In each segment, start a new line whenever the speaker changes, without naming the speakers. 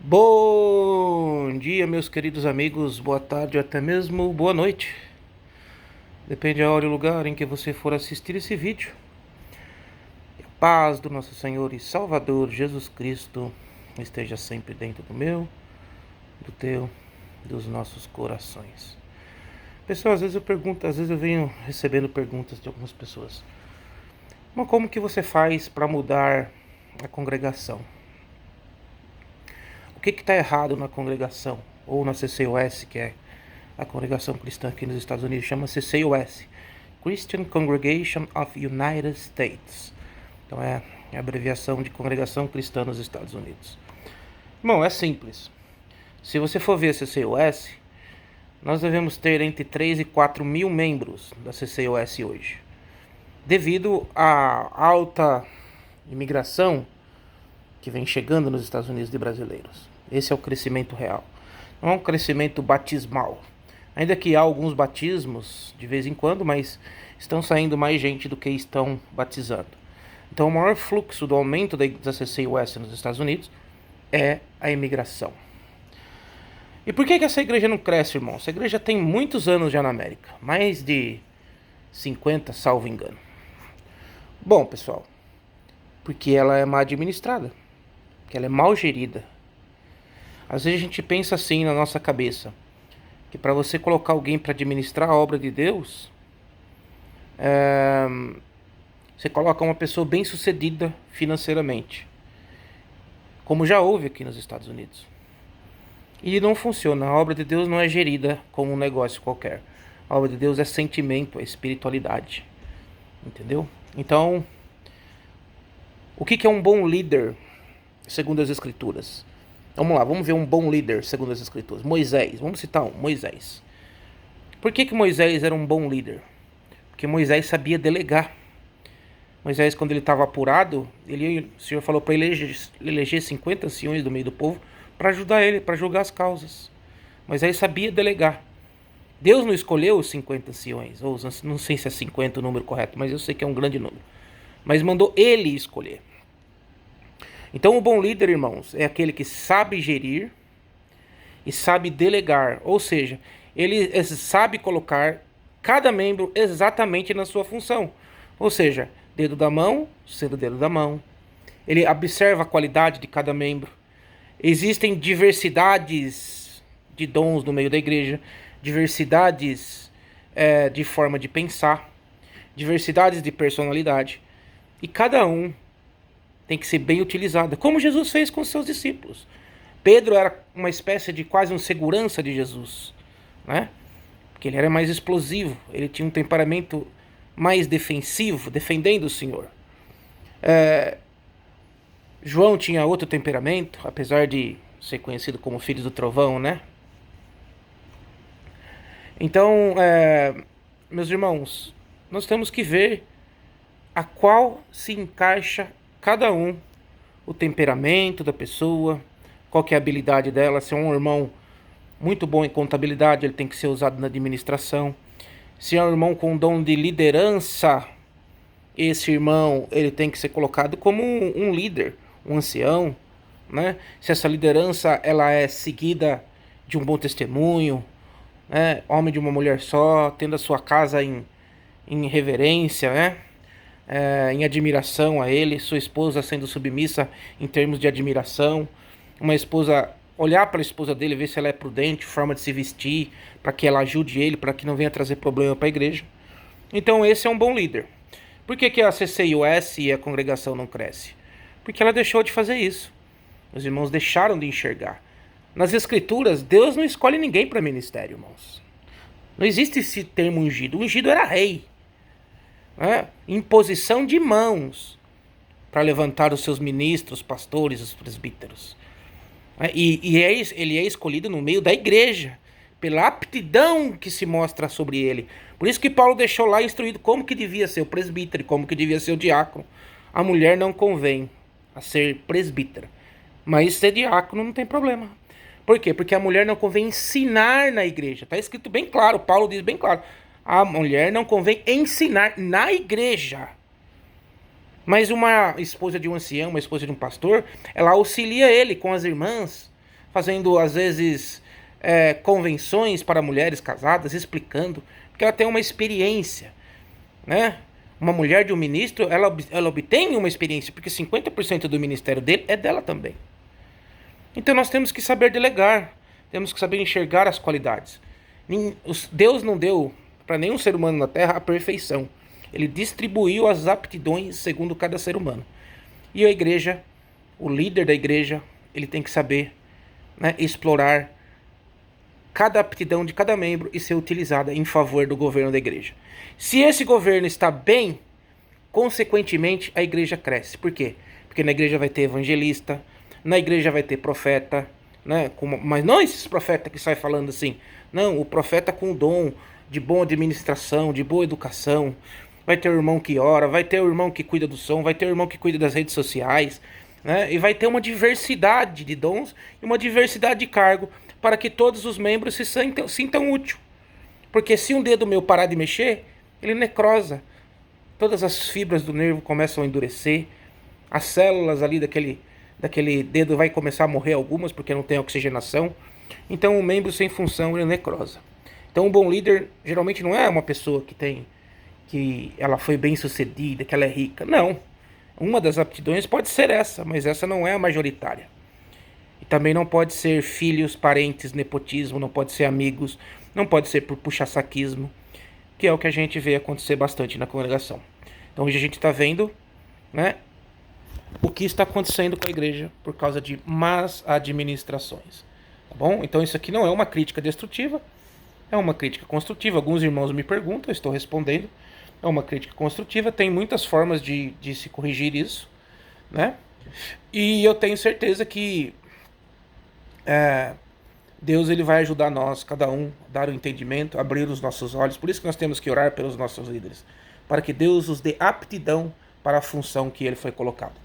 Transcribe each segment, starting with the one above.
Bom dia, meus queridos amigos, boa tarde ou até mesmo boa noite. Depende da hora e lugar em que você for assistir esse vídeo. Que a paz do nosso Senhor e Salvador Jesus Cristo esteja sempre dentro do meu, do teu, dos nossos corações. Pessoal, às vezes eu venho recebendo perguntas de algumas pessoas. Mas como que você faz para mudar a congregação? O que está errado na congregação? Ou na CCUS, que é a congregação cristã aqui nos Estados Unidos, chama CCUS, Christian Congregation of United States. Então é a abreviação de Congregação Cristã nos Estados Unidos. Bom, é simples. Se você for ver a CCUS, nós devemos ter entre 3 e 4 mil membros da CCUS hoje. Devido à alta imigração que vem chegando nos Estados Unidos de brasileiros. Esse é o crescimento real. Não é um crescimento batismal. Ainda que há alguns batismos de vez em quando, mas estão saindo mais gente do que estão batizando. Então o maior fluxo do aumento da CCUS nos Estados Unidos é a imigração. E por que essa igreja não cresce, irmão? Essa igreja tem muitos anos já na América. Mais de 50, salvo engano. Bom, pessoal, porque ela é mal administrada. Que ela é mal gerida. Às vezes a gente pensa assim na nossa cabeça, que para você colocar alguém para administrar a obra de Deus, você coloca uma pessoa bem sucedida financeiramente, como já houve aqui nos Estados Unidos. E não funciona. A obra de Deus não é gerida como um negócio qualquer. A obra de Deus é sentimento, é espiritualidade. Entendeu? Então, o que é um bom líder segundo as Escrituras? Vamos lá, vamos ver um bom líder segundo as Escrituras. Moisés, vamos citar Moisés. Por que Moisés era um bom líder? Porque Moisés sabia delegar. Moisés, quando ele estava apurado, o Senhor falou para ele eleger 50 anciões do meio do povo para ajudar ele, para julgar as causas. Moisés sabia delegar. Deus não escolheu os 50 anciões, ou não sei se é 50 o número correto, mas eu sei que é um grande número. Mas mandou ele escolher. Então o bom líder, irmãos, é aquele que sabe gerir e sabe delegar. Ou seja, ele sabe colocar cada membro exatamente na sua função. Ou seja, dedo da mão, sendo dedo da mão. Ele observa a qualidade de cada membro. Existem diversidades de dons no meio da igreja, diversidades de forma de pensar, diversidades de personalidade. E cada um tem que ser bem utilizada, como Jesus fez com os seus discípulos. Pedro era uma espécie de quase um segurança de Jesus, né? Porque ele era mais explosivo, ele tinha um temperamento mais defensivo, defendendo o Senhor. João tinha outro temperamento, apesar de ser conhecido como filho do trovão, né? Então, meus irmãos, nós temos que ver a qual se encaixa cada um, o temperamento da pessoa, qual que é a habilidade dela. Se é um irmão muito bom em contabilidade, ele tem que ser usado na administração. Se é um irmão com dom de liderança, esse irmão ele tem que ser colocado como um líder, um ancião, né? Se essa liderança ela é seguida de um bom testemunho, né? Homem de uma mulher só, tendo a sua casa em reverência, né? Em admiração a ele, sua esposa sendo submissa em termos de admiração, uma esposa olhar para a esposa dele, ver se ela é prudente, forma de se vestir, para que ela ajude ele, para que não venha trazer problema para a igreja. Então esse é um bom líder. Por que a CCUS e a congregação não cresce? Porque ela deixou de fazer isso. Os irmãos deixaram de enxergar. Nas Escrituras, Deus não escolhe ninguém para ministério, irmãos. Não existe esse termo ungido. O ungido era rei. Imposição de mãos para levantar os seus ministros, pastores, os presbíteros. Ele é escolhido no meio da igreja, pela aptidão que se mostra sobre ele. Por isso que Paulo deixou lá instruído como que devia ser o presbítero, como que devia ser o diácono. A mulher não convém a ser presbítera, mas ser diácono não tem problema. Por quê? Porque a mulher não convém ensinar na igreja. Está escrito bem claro, Paulo diz bem claro. A mulher não convém ensinar na igreja. Mas uma esposa de um ancião, uma esposa de um pastor, ela auxilia ele com as irmãs fazendo às vezes convenções para mulheres casadas, explicando, porque ela tem uma experiência, né? Uma mulher de um ministro, ela obtém uma experiência, porque 50% do ministério dele é dela também. Então nós temos que saber delegar, temos que saber enxergar as qualidades. Deus não deu para nenhum ser humano na Terra a perfeição. Ele distribuiu as aptidões segundo cada ser humano. E a igreja, o líder da igreja, ele tem que saber, né, explorar cada aptidão de cada membro e ser utilizada em favor do governo da igreja. Se esse governo está bem, consequentemente a igreja cresce. Por quê? Porque na igreja vai ter evangelista, na igreja vai ter profeta, né? Mas não esses profetas que saem falando assim. Não, o profeta com o dom de boa administração, de boa educação. Vai ter o irmão que ora, vai ter o irmão que cuida do som, vai ter o irmão que cuida das redes sociais, né? E vai ter uma diversidade de dons e uma diversidade de cargo para que todos os membros se sintam úteis. Porque se um dedo meu parar de mexer, ele necrosa. Todas as fibras do nervo começam a endurecer, as células ali daquele dedo vai começar a morrer algumas porque não tem oxigenação. Então o membro sem função ele necrosa. Então um bom líder geralmente não é uma pessoa que ela foi bem sucedida, que ela é rica. Não. Uma das aptidões pode ser essa, mas essa não é a majoritária. E também não pode ser filhos, parentes, nepotismo, não pode ser amigos, não pode ser por puxa-saquismo, que é o que a gente vê acontecer bastante na congregação. Então hoje a gente está vendo, né, o que está acontecendo com a igreja por causa de más administrações. Tá bom? Então isso aqui não é uma crítica destrutiva, é uma crítica construtiva. Alguns irmãos me perguntam, eu estou respondendo. É uma crítica construtiva, tem muitas formas de se corrigir isso, né? E eu tenho certeza que Deus ele vai ajudar nós, cada um, a dar o entendimento, abrir os nossos olhos. Por isso que nós temos que orar pelos nossos líderes, para que Deus os dê aptidão para a função que ele foi colocado.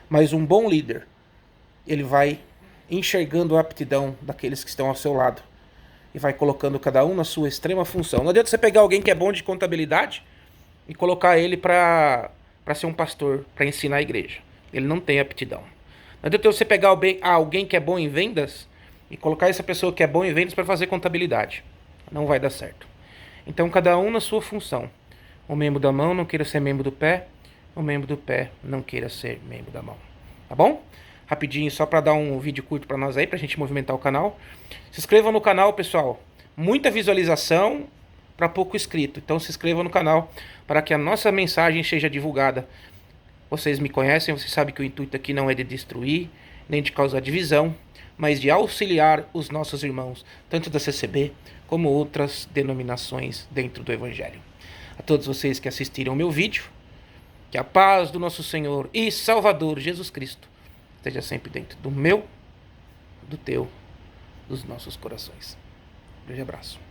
Mas um bom líder, ele vai enxergando a aptidão daqueles que estão ao seu lado e vai colocando cada um na sua extrema função. Não adianta você pegar alguém que é bom de contabilidade e colocar ele para ser um pastor, para ensinar a igreja. Ele não tem aptidão. Não adianta você pegar alguém que é bom em vendas e colocar essa pessoa que é bom em vendas para fazer contabilidade. Não vai dar certo. Então, cada um na sua função. O membro da mão não queira ser membro do pé, o membro do pé não queira ser membro da mão. Tá bom? Rapidinho, só para dar um vídeo curto para nós aí, para a gente movimentar o canal. Se inscreva no canal, pessoal. Muita visualização para pouco inscrito. Então se inscreva no canal para que a nossa mensagem seja divulgada. Vocês me conhecem, vocês sabem que o intuito aqui não é de destruir, nem de causar divisão, mas de auxiliar os nossos irmãos, tanto da CCB como outras denominações dentro do Evangelho. A todos vocês que assistiram o meu vídeo, que a paz do nosso Senhor e Salvador Jesus Cristo esteja sempre dentro do meu, do teu, dos nossos corações. Um grande abraço.